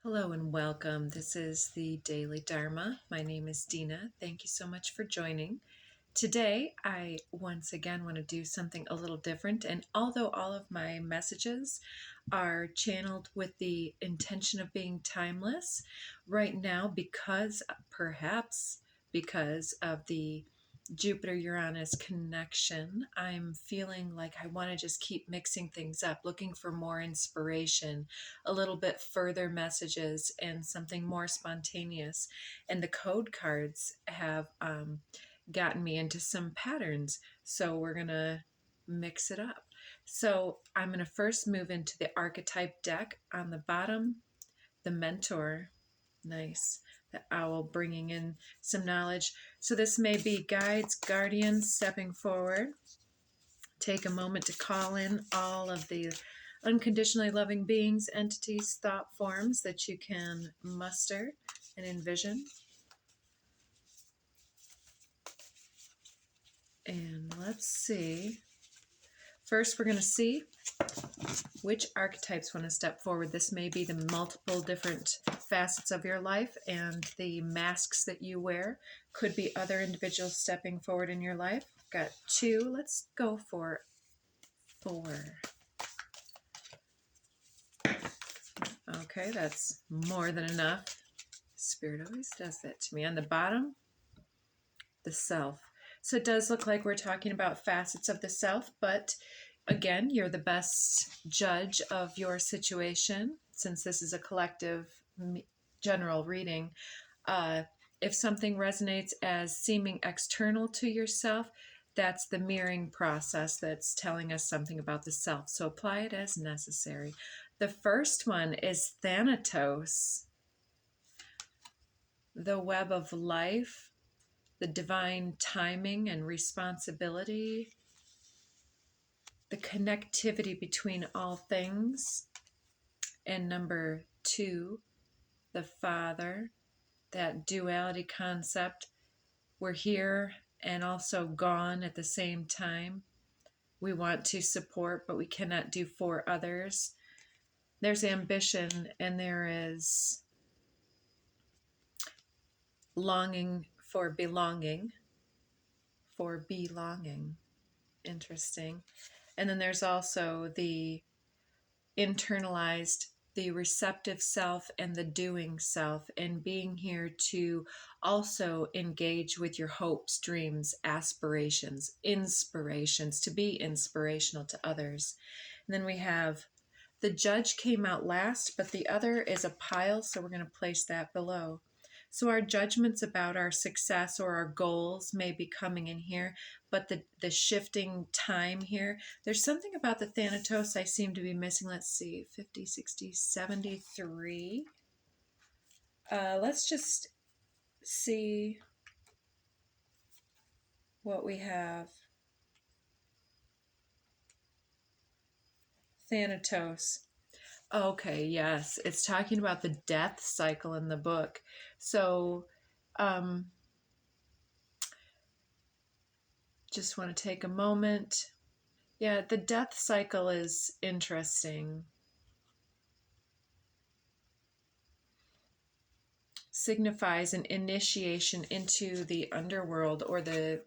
Hello and welcome. This is the Daily Dharma. My name is Dina. Thank you so much for joining. Today, I once again want to do something a little different. And although all of my messages are channeled with the intention of being timeless, right now, perhaps because of the Jupiter-Uranus connection, I'm feeling like I want to just keep mixing things up, looking for more inspiration, a little bit further messages, and something more spontaneous. And the code cards have gotten me into some patterns, so we're going to mix it up. So I'm going to first move into the archetype deck. On the bottom, the mentor. Nice. The owl bringing in some knowledge. So this may be guides, guardians stepping forward. Take a moment to call in all of the unconditionally loving beings, entities, thought forms that you can muster and envision. And let's see. First, we're going to see which archetypes want to step forward. This may be the multiple different facets of your life and the masks that you wear. Could be other individuals stepping forward in your life. Got 2. Let's go for 4. Okay, that's more than enough. Spirit always does that to me. On the bottom, the self. So it does look like we're talking about facets of the self, but again, you're the best judge of your situation since this is a collective general reading. If something resonates as seeming external to yourself, that's the mirroring process that's telling us something about the self. So apply it as necessary. The first one is Thanatos, the web of life, the divine timing and responsibility, the connectivity between all things. And number 2, the Father, that duality concept. We're here and also gone at the same time. We want to support, but we cannot do for others. There's ambition and there is longing for belonging. Interesting. And then there's also the internalized, the receptive self and the doing self, and being here to also engage with your hopes, dreams, aspirations, inspirations, to be inspirational to others. And then we have the judge came out last, but the other is a pile, so we're going to place that below. So our judgments about our success or our goals may be coming in here, but the shifting time here, there's something about the Thanatos I seem to be missing. Let's see, 50, 60, 73. Let's just see what we have. Thanatos. Okay, yes, it's talking about the death cycle in the book. So, just want to take a moment. Yeah, the death cycle is interesting. Signifies an initiation into the underworld, or the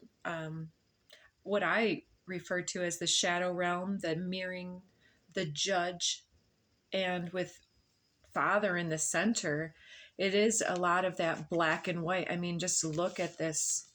what I refer to as the shadow realm, the mirroring, the judge, and with Father in the center, it is a lot of that black and white. I mean, just look at this.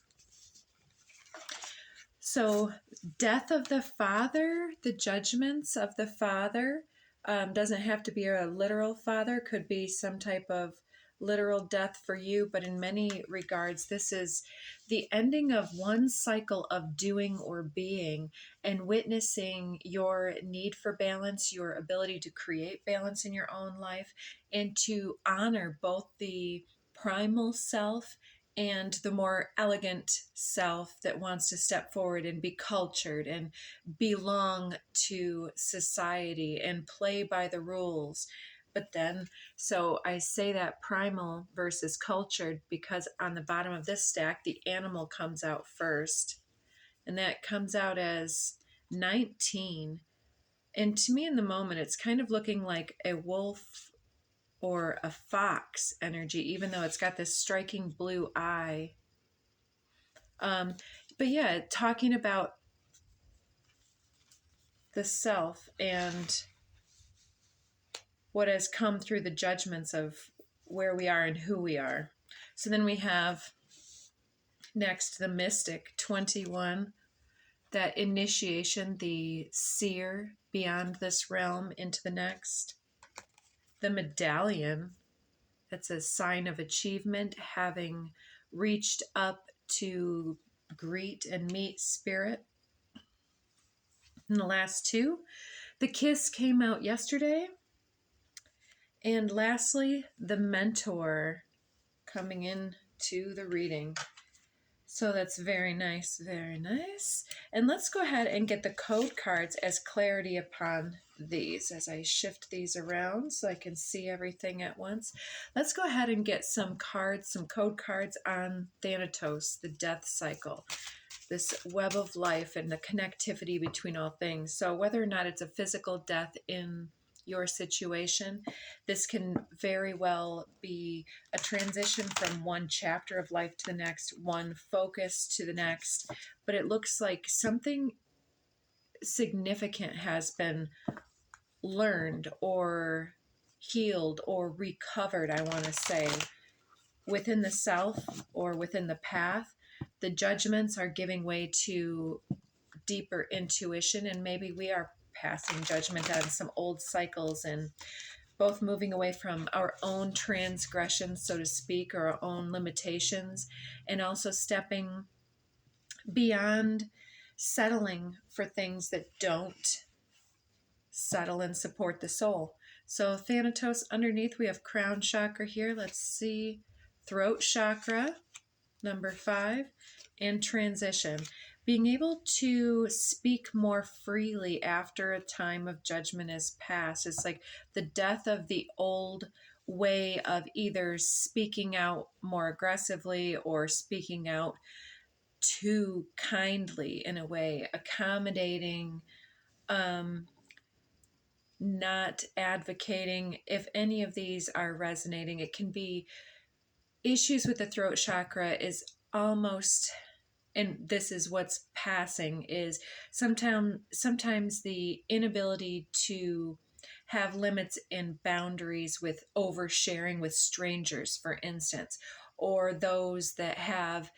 So, death of the father, the judgments of the father, doesn't have to be a literal father, could be some type of literal death for you, but in many regards, this is the ending of one cycle of doing or being, and witnessing your need for balance, your ability to create balance in your own life, and to honor both the primal self and the more elegant self that wants to step forward and be cultured and belong to society and play by the rules. But then, so I say that primal versus cultured because on the bottom of this stack, the animal comes out first. And that comes out as 19. And to me in the moment, it's kind of looking like a wolf or a fox energy, even though it's got this striking blue eye. But yeah, talking about the self and what has come through the judgments of where we are and who we are. So then we have next the mystic 21, that initiation, the seer beyond this realm into the next. The medallion, that's a sign of achievement, having reached up to greet and meet spirit. And the last two, the kiss came out yesterday. And lastly, the mentor coming in to the reading. So that's very nice, very nice. And let's go ahead and get the code cards as clarity upon these as I shift these around so I can see everything at once. Let's go ahead and get some cards, some code cards on Thanatos, the death cycle, this web of life and the connectivity between all things. So whether or not it's a physical death in your situation, this can very well be a transition from one chapter of life to the next, one focus to the next, but it looks like something significant has been learned or healed or recovered, I want to say, within the self or within the path. The judgments are giving way to deeper intuition, and maybe we are passing judgment on some old cycles and both moving away from our own transgressions, so to speak, or our own limitations, and also stepping beyond settling for things that don't settle and support the soul. So Thanatos, underneath we have crown chakra here. Let's see, throat chakra, number 5, and transition. Being able to speak more freely after a time of judgment is past. It's like the death of the old way of either speaking out more aggressively or speaking out too kindly, in a way, accommodating, not advocating. If any of these are resonating, it can be issues with the throat chakra is almost, and this is what's passing, is sometimes the inability to have limits and boundaries with oversharing with strangers, for instance, or those that have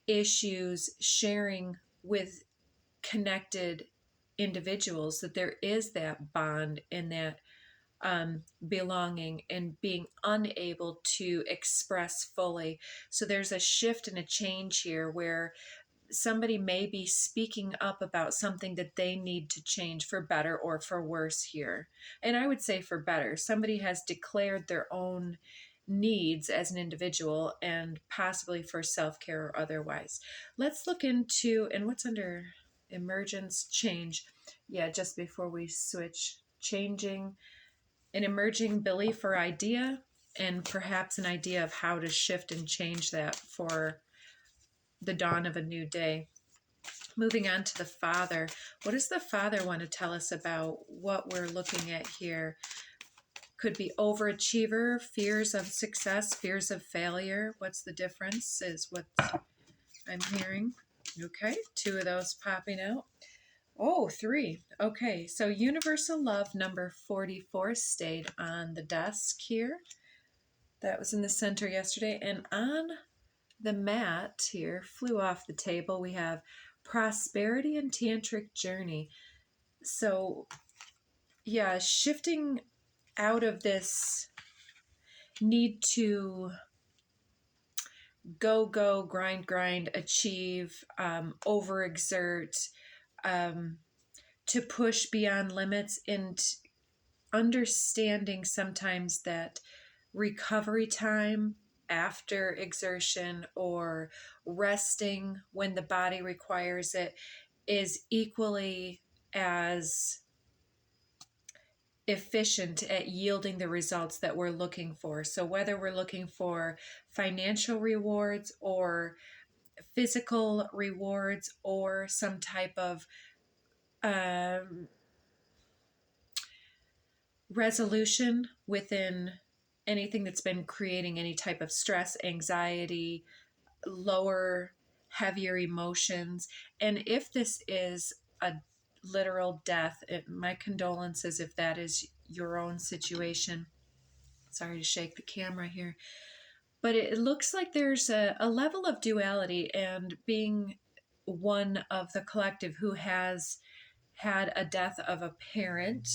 issues sharing with connected individuals, that there is that bond and that belonging and being unable to express fully. So there's a shift and a change here where somebody may be speaking up about something that they need to change for better or for worse here. And I would say for better. Somebody has declared their own needs as an individual and possibly for self-care or otherwise. Let's look into, and what's under emergence, change. Yeah, just before we switch, changing, an emerging belief or idea, and perhaps an idea of how to shift and change that for the dawn of a new day. Moving on to the Father. What does the Father want to tell us about what we're looking at here? Could be overachiever, fears of success, fears of failure. What's the difference is what I'm hearing. Okay, 2 of those popping out. Oh, 3. Okay, so universal love number 44 stayed on the desk here. That was in the center yesterday. And on the mat here, flew off the table, we have prosperity and tantric journey. So yeah, shifting out of this need to go, grind, achieve, overexert, to push beyond limits, and understanding sometimes that recovery time after exertion or resting when the body requires it is equally as efficient at yielding the results that we're looking for. So whether we're looking for financial rewards or physical rewards or some type of resolution within anything that's been creating any type of stress, anxiety, lower, heavier emotions. And if this is a literal death, my condolences if that is your own situation. Sorry to shake the camera here. But it looks like there's a level of duality, and being one of the collective who has had a death of a parent,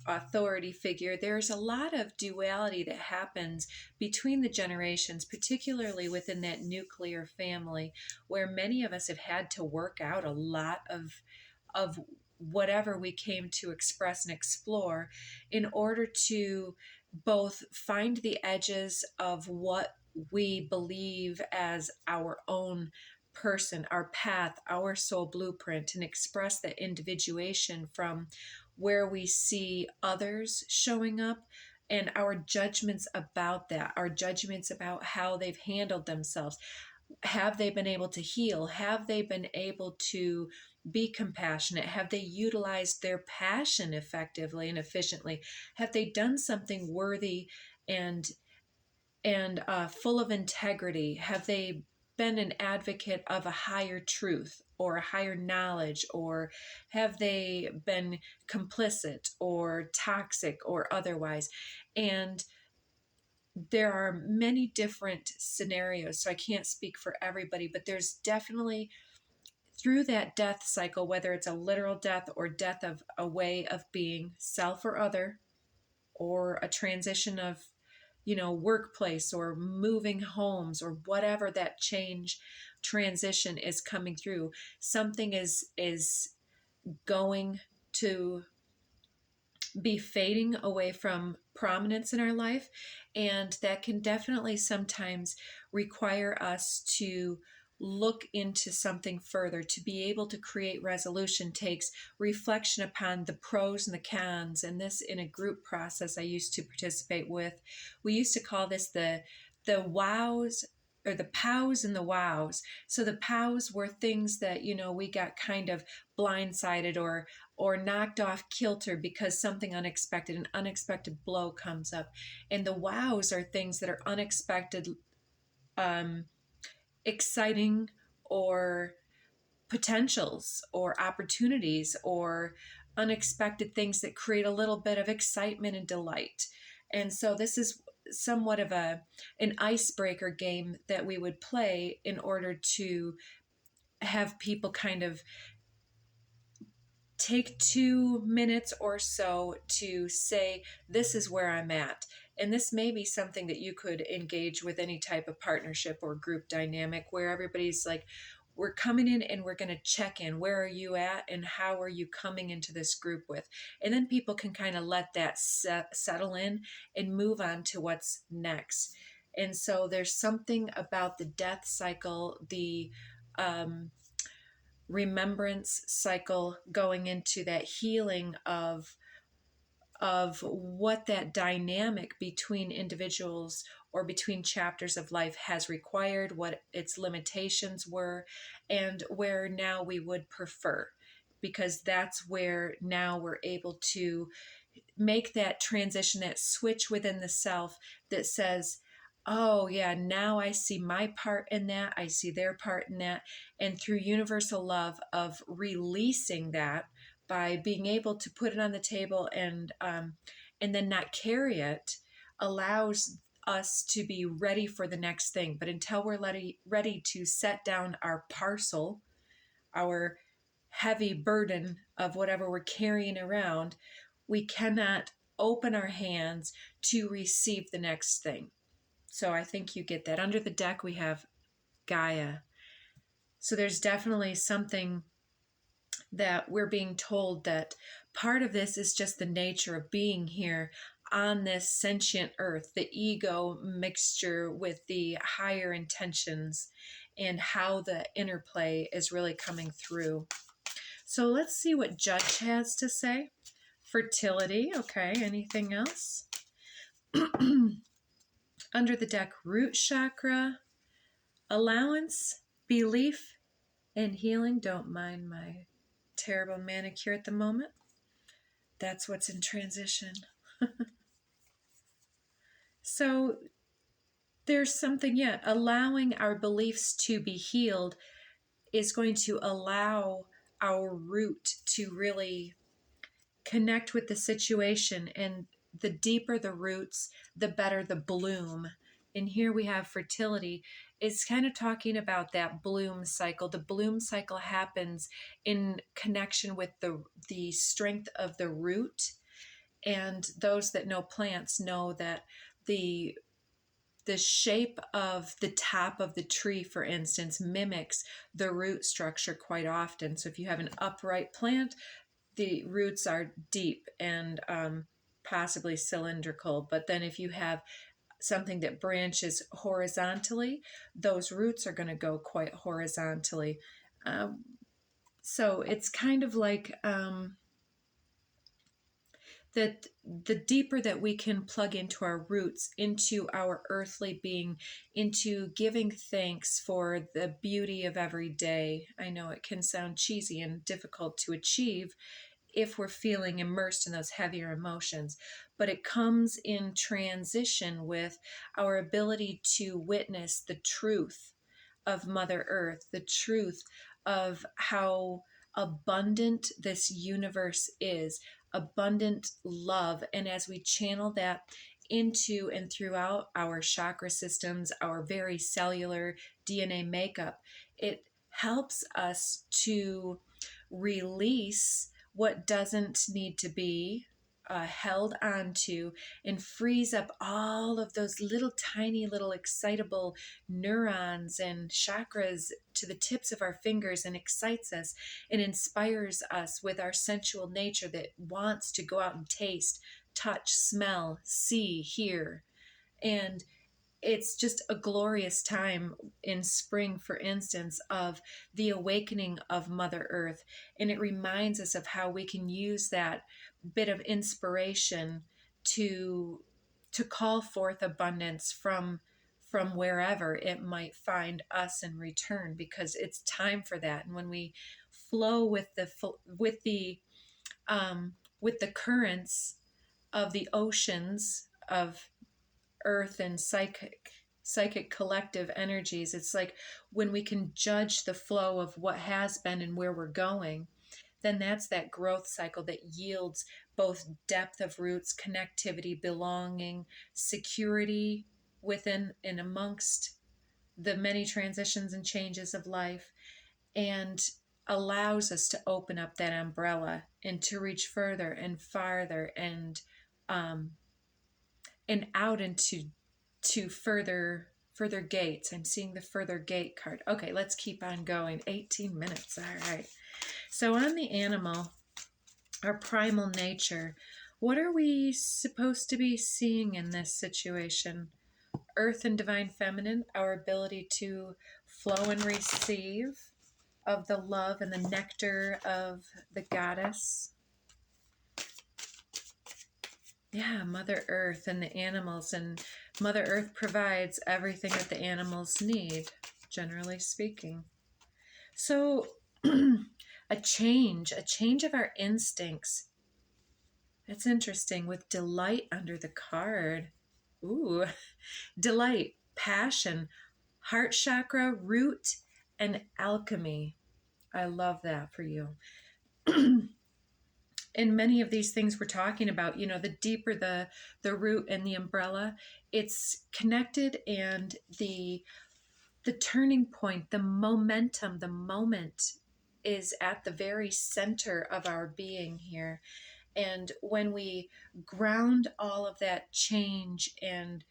authority figure, there's a lot of duality that happens between the generations, particularly within that nuclear family, where many of us have had to work out a lot of whatever we came to express and explore in order to both find the edges of what we believe as our own person, our path, our soul blueprint, and express that individuation from where we see others showing up, and our judgments about that, our judgments about how they've handled themselves. Have they been able to heal? Have they been able to be compassionate? Have they utilized their passion effectively and efficiently? Have they done something worthy and full of integrity? Have they been an advocate of a higher truth or a higher knowledge, or have they been complicit or toxic or otherwise? And there are many different scenarios, so I can't speak for everybody, but there's definitely through that death cycle, whether it's a literal death or death of a way of being, self or other, or a transition of, workplace or moving homes or whatever that change transition is coming through, something is going to be fading away from prominence in our life. And that can definitely sometimes require us to look into something further. To be able to create resolution takes reflection upon the pros and the cons. And this, in a group process I used to participate with, we used to call this the wows, or the pows and the wows. So the pows were things that, we got kind of blindsided or knocked off kilter because something unexpected, an unexpected blow comes up. And the wows are things that are unexpected, exciting, or potentials or opportunities or unexpected things that create a little bit of excitement and delight. And so this is somewhat of an icebreaker game that we would play in order to have people kind of take 2 minutes or so to say, this is where I'm at. And this may be something that you could engage with any type of partnership or group dynamic where everybody's like, we're coming in and we're going to check in. Where are you at and how are you coming into this group with? And then people can kind of let that settle in and move on to what's next. And so there's something about the death cycle, the remembrance cycle, going into that healing of what that dynamic between individuals or between chapters of life has required, what its limitations were, and where now we would prefer, because that's where now we're able to make that transition, that switch within the self that says, oh yeah, now I see my part in that, I see their part in that. And through universal love of releasing that by being able to put it on the table and then not carry it, allows us to be ready for the next thing. But until we're ready to set down our parcel, our heavy burden of whatever we're carrying around, we cannot open our hands to receive the next thing. So I think you get that. Under the deck, we have Gaia. So there's definitely something that we're being told that part of this is just the nature of being here on this sentient earth, the ego mixture with the higher intentions and how the interplay is really coming through. So let's see what Judge has to say. Fertility, okay, anything else? Under the deck, root chakra, allowance, belief, and healing. Don't mind my terrible manicure at the moment. That's what's in transition. So there's something yet. Allowing our beliefs to be healed is going to allow our root to really connect with the situation. And the deeper the roots, the better the bloom. And here we have fertility. It's kind of talking about that bloom cycle. The bloom cycle happens in connection with the strength of the root. And those that know plants know that the shape of the top of the tree, for instance, mimics the root structure quite often. So if you have an upright plant, the roots are deep and possibly cylindrical. But then if you have something that branches horizontally, those roots are going to go quite horizontally. So it's kind of like that the deeper that we can plug into our roots, into our earthly being, into giving thanks for the beauty of every day. I know it can sound cheesy and difficult to achieve if we're feeling immersed in those heavier emotions, but it comes in transition with our ability to witness the truth of Mother Earth, the truth of how abundant this universe is, abundant love. And as we channel that into and throughout our chakra systems, our very cellular DNA makeup, it helps us to release what doesn't need to be held onto, and frees up all of those little tiny little excitable neurons and chakras to the tips of our fingers, and excites us and inspires us with our sensual nature that wants to go out and taste, touch, smell, see, hear. And it's just a glorious time in spring, for instance, of the awakening of Mother Earth. And it reminds us of how we can use that bit of inspiration to call forth abundance from wherever it might find us in return, because it's time for that. And when we flow with the currents of the oceans of earth and psychic collective energies, it's like when we can judge the flow of what has been and where we're going, then that's that growth cycle that yields both depth of roots, connectivity, belonging, security within and amongst the many transitions and changes of life, and allows us to open up that umbrella and to reach further and farther um, and out into further gates. I'm seeing the further gate card. Okay, let's keep on going. 18 minutes. All right. So on the animal, our primal nature, what are we supposed to be seeing in this situation? Earth and divine feminine, our ability to flow and receive of the love and the nectar of the goddess. Yeah, Mother Earth and the animals, and Mother Earth provides everything that the animals need, generally speaking. So a change of our instincts. That's interesting, with delight under the card. Ooh, delight, passion, heart chakra, root, and alchemy. I love that for you. In many of these things we're talking about, the deeper the root and the umbrella, it's connected, and the turning point, the momentum, the moment is at the very center of our being here. And when we ground all of that change and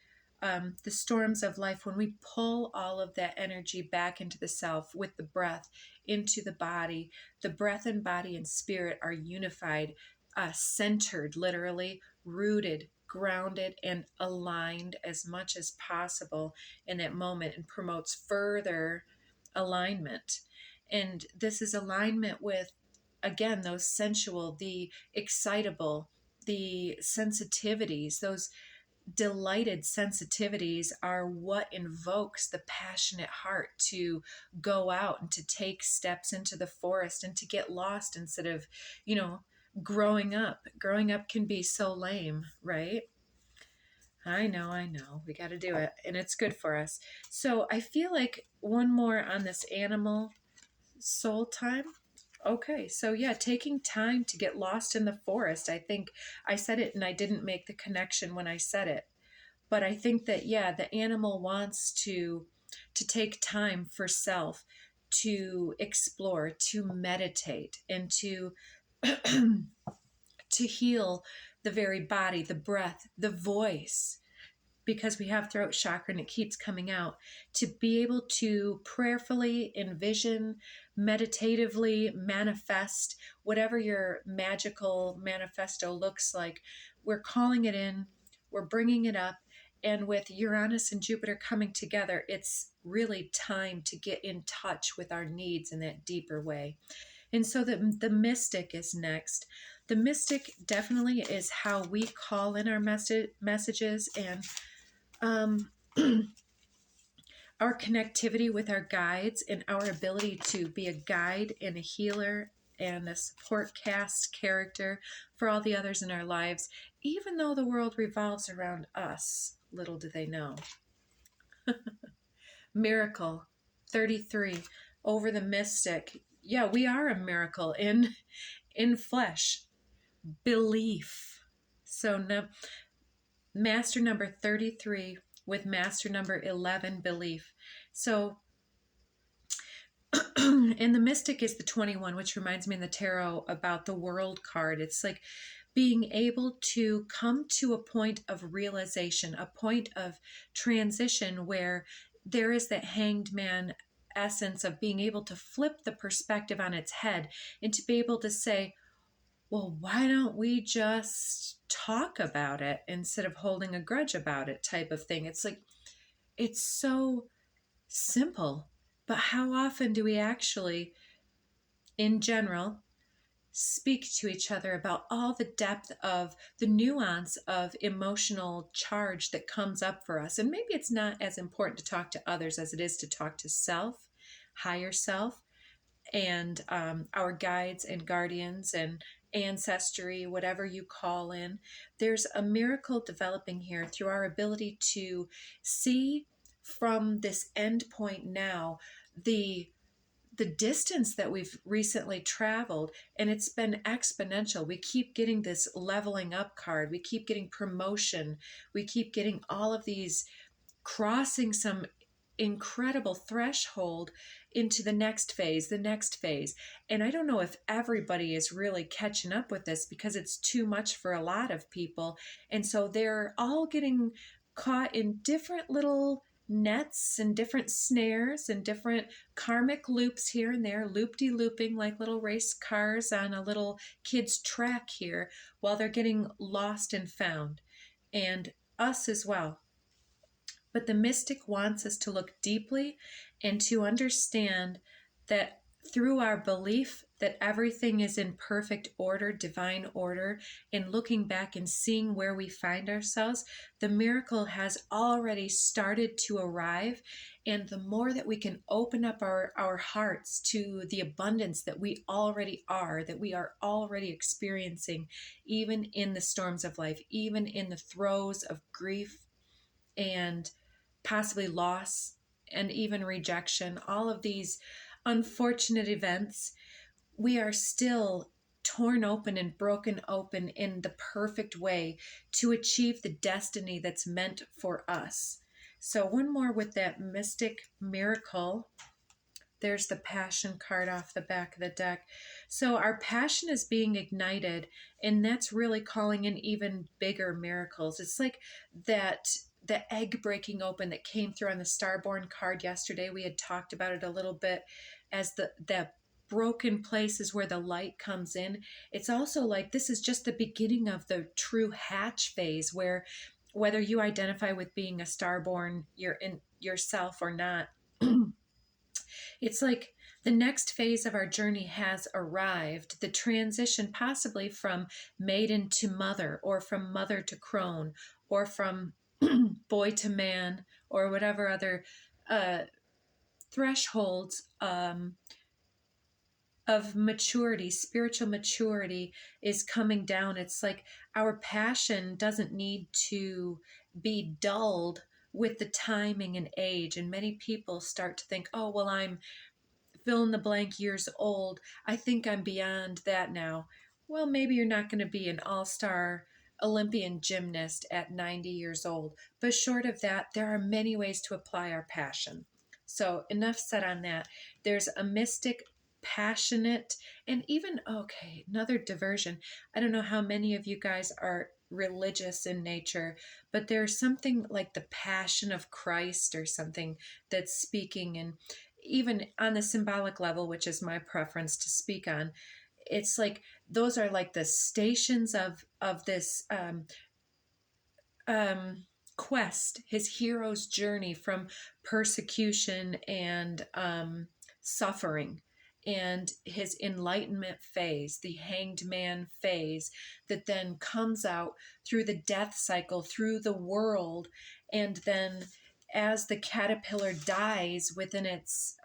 the storms of life, when we pull all of that energy back into the self with the breath, into the body, the breath and body and spirit are unified, centered, literally rooted, grounded, and aligned as much as possible in that moment, and promotes further alignment. And this is alignment with, again, those sensual, the excitable, the sensitivities, those delighted sensitivities are what invokes the passionate heart to go out and to take steps into the forest and to get lost instead of, growing up. Growing up can be so lame, right? I know. We got to do it, and it's good for us. So I feel like one more on this animal soul time. Okay, so yeah, taking time to get lost in the forest. I think I said it and I didn't make the connection when I said it. But I think that yeah, the animal wants to take time for self, to explore, to meditate, and to to heal the very body, the breath, the voice, because we have throat chakra and it keeps coming out, to be able to prayerfully envision, meditatively manifest whatever your magical manifesto looks like. We're calling it in, we're bringing it up. And with Uranus and Jupiter coming together, it's really time to get in touch with our needs in that deeper way. And so the mystic is next. The mystic definitely is how we call in our messages, and um, our connectivity with our guides, and our ability to be a guide and a healer and a support cast character for all the others in our lives, even though the world revolves around us. Little do they know. Miracle 33 over the mystic. Yeah, we are a miracle in flesh. Belief. So master number 33 with master number 11, belief. So and the mystic is the 21, which reminds me in the tarot about the world card. It's like being able to come to a point of realization, a point of transition where there is that hanged man essence of being able to flip the perspective on its head and to be able to say, well, why don't we just talk about it instead of holding a grudge about it, type of thing. It's like, it's so simple, but how often do we actually, in general, speak to each other about all the depth of the nuance of emotional charge that comes up for us? And maybe it's not as important to talk to others as it is to talk to self, higher self, and our guides and guardians and ancestry, whatever you call in. There's a miracle developing here through our ability to see from this end point now the distance that we've recently traveled, and it's been exponential. We keep getting this leveling up card, we keep getting promotion, we keep getting all of these, crossing some incredible threshold into the next phase, the next phase. And I don't know if everybody is really catching up with this because it's too much for a lot of people. And so they're all getting caught in different little nets and different snares and different karmic loops here and there, loop-de-looping like little race cars on a little kid's track here, while they're getting lost and found. And us as well. But the mystic wants us to look deeply and to understand that through our belief that everything is in perfect order, divine order, and looking back and seeing where we find ourselves, the miracle has already started to arrive. And the more that we can open up our hearts to the abundance that we already are, that we are already experiencing, even in the storms of life, even in the throes of grief and possibly loss and even rejection, all of these unfortunate events, we are still torn open and broken open in the perfect way to achieve the destiny that's meant for us. So, one more with that mystic miracle. There's the passion card off the back of the deck. So our passion is being ignited, and that's really calling in even bigger miracles. It's like the egg breaking open that came through on the Starborn card yesterday. We had talked about it a little bit as the broken places where the light comes in. It's also like this is just the beginning of the true hatch phase, where whether you identify with being a Starborn, you're in yourself or not, it's like the next phase of our journey has arrived. The transition possibly from maiden to mother, or from mother to crone, or from boy to man, or whatever other thresholds of maturity, spiritual maturity is coming down. It's like our passion doesn't need to be dulled with the timing and age. And many people start to think, oh, well, I'm fill in the blank years old. I think I'm beyond that now. Well, maybe you're not going to be an all-star Olympian gymnast at 90 years old. But short of that, there are many ways to apply our passion. So enough said on that. There's a mystic, passionate, and even, okay, another diversion. I don't know how many of you guys are religious in nature, but there's something like the passion of Christ or something that's speaking, and even on the symbolic level, which is my preference to speak on, it's like those are like the stations of this quest, his hero's journey from persecution and suffering, and his enlightenment phase, the hanged man phase, that then comes out through the death cycle, through the world, and then as the caterpillar dies within its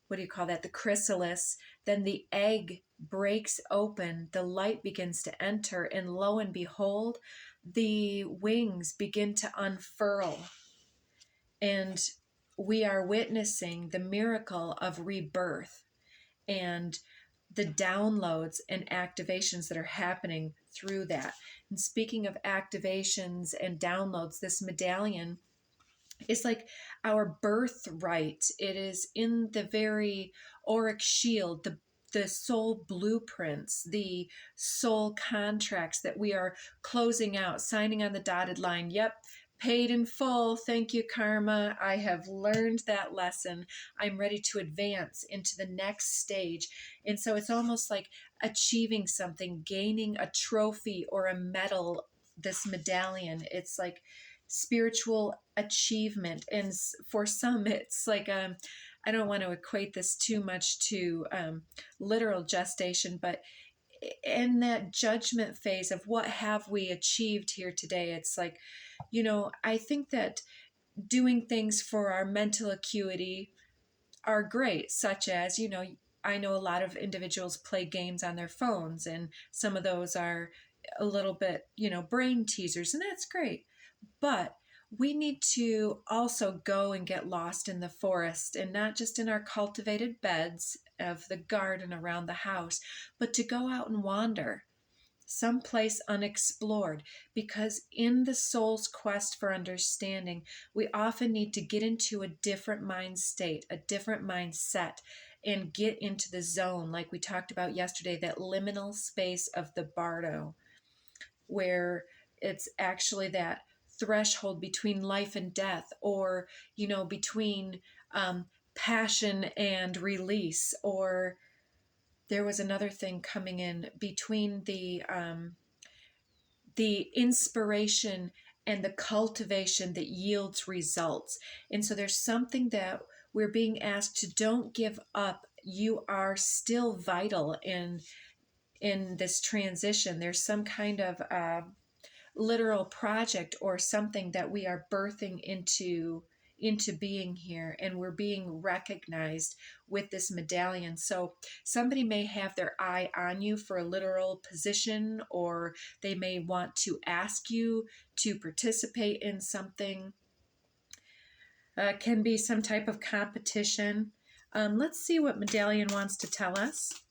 what do you call that, the chrysalis, then the egg breaks open, the light begins to enter, and lo and behold, the wings begin to unfurl, and we are witnessing the miracle of rebirth and the downloads and activations that are happening through that. And speaking of activations and downloads, this medallion is like our birthright. It is in the very auric shield, the soul blueprints, the soul contracts that we are closing out, signing on the dotted line. Yep, paid in full. Thank you, karma. I have learned that lesson. I'm ready to advance into the next stage. And so it's almost like achieving something, gaining a trophy or a medal, this medallion. It's like spiritual achievement. And for some, it's like, I don't want to equate this too much to literal gestation, but in that judgment phase of what have we achieved here today, it's like, I think that doing things for our mental acuity are great, such as, I know a lot of individuals play games on their phones, and some of those are a little bit, brain teasers, and that's great. But we need to also go and get lost in the forest, and not just in our cultivated beds of the garden around the house, but to go out and wander someplace unexplored, because in the soul's quest for understanding, we often need to get into a different mind state, a different mindset, and get into the zone, like we talked about yesterday, that liminal space of the bardo, where it's actually that threshold between life and death, or between passion and release, or there was another thing coming in between the inspiration and the cultivation that yields results. And so there's something that we're being asked to don't give up. You are still vital in this transition. There's some kind of literal project or something that we are birthing into being here, and we're being recognized with this medallion. So somebody may have their eye on you for a literal position, or they may want to ask you to participate in something. Can be some type of competition. Let's see what medallion wants to tell us.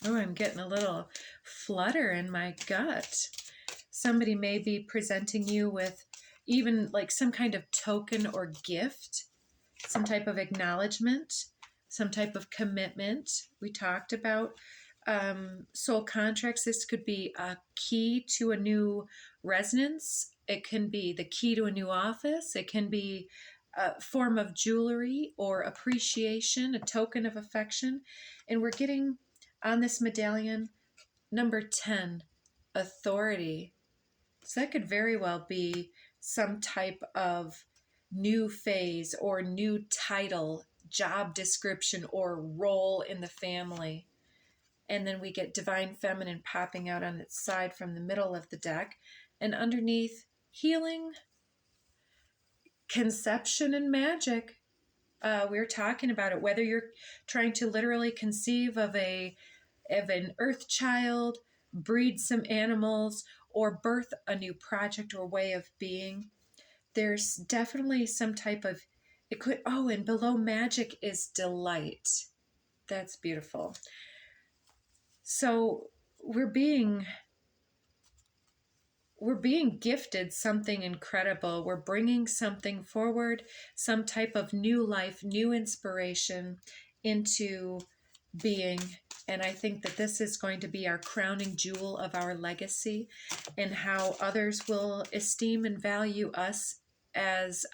Oh, I'm getting a little flutter in my gut. Somebody may be presenting you with even like some kind of token or gift, some type of acknowledgement, some type of commitment. We talked about soul contracts. This could be a key to a new resonance. It can be the key to a new office. It can be a form of jewelry or appreciation, a token of affection. And we're getting on this medallion number 10, authority. So that could very well be some type of new phase or new title, job description, or role in the family. And then we get divine feminine popping out on its side from the middle of the deck. And underneath, healing, conception, and magic. We're talking about it, whether you're trying to literally conceive of an earth child, breed some animals, or birth a new project or way of being. There's definitely some type of, it could, oh, and below magic is delight. That's beautiful. So we're being gifted something incredible. We're bringing something forward, some type of new life, new inspiration into being. And I think that this is going to be our crowning jewel of our legacy, and how others will esteem and value us as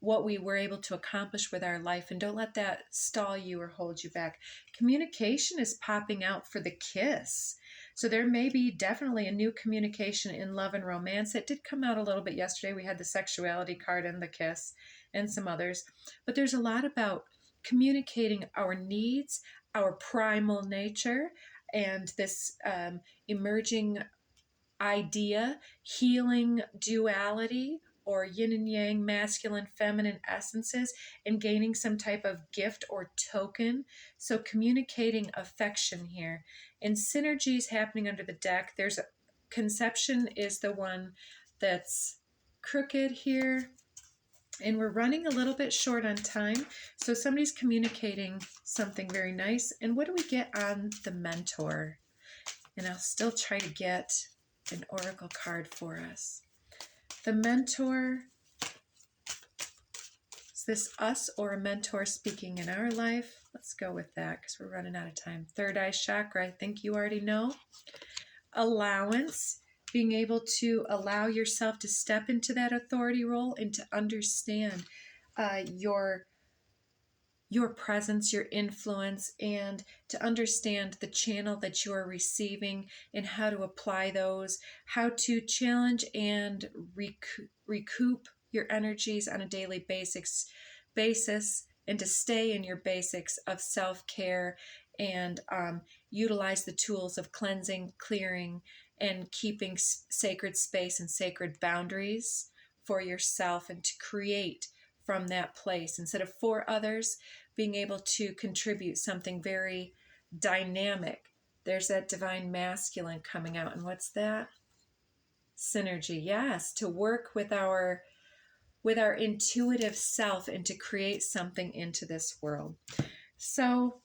what we were able to accomplish with our life. And don't let that stall you or hold you back. Communication is popping out for the kiss. So there may be definitely a new communication in love and romance. It did come out a little bit yesterday. We had the sexuality card and the kiss and some others. But there's a lot about communicating our needs, our primal nature, and this emerging idea, healing duality, or yin and yang, masculine, feminine essences, and gaining some type of gift or token. So communicating affection here. And synergies happening under the deck. There's a conception is the one that's crooked here. And we're running a little bit short on time. So somebody's communicating something very nice. And what do we get on the mentor? And I'll still try to get an oracle card for us. The mentor, is this us or a mentor speaking in our life? Let's go with that because we're running out of time. Third eye chakra, I think you already know. Allowance, being able to allow yourself to step into that authority role and to understand your presence, your influence, and to understand the channel that you are receiving and how to apply those, how to challenge and recoup your energies on a daily basis, and to stay in your basics of self-care and utilize the tools of cleansing, clearing, and keeping sacred space and sacred boundaries for yourself, and to create from that place instead of for others, being able to contribute something very dynamic. There's that divine masculine coming out. And what's that? Synergy. Yes, to work with our intuitive self and to create something into this world. So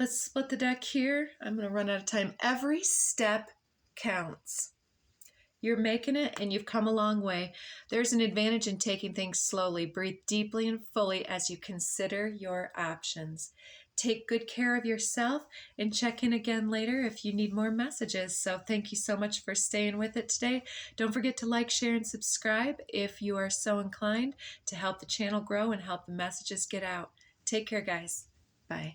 let's split the deck here. I'm going to run out of time. Every step counts. You're making it and you've come a long way. There's an advantage in taking things slowly. Breathe deeply and fully as you consider your options. Take good care of yourself and check in again later if you need more messages. So thank you so much for staying with it today. Don't forget to like, share, and subscribe if you are so inclined to help the channel grow and help the messages get out. Take care, guys. Bye.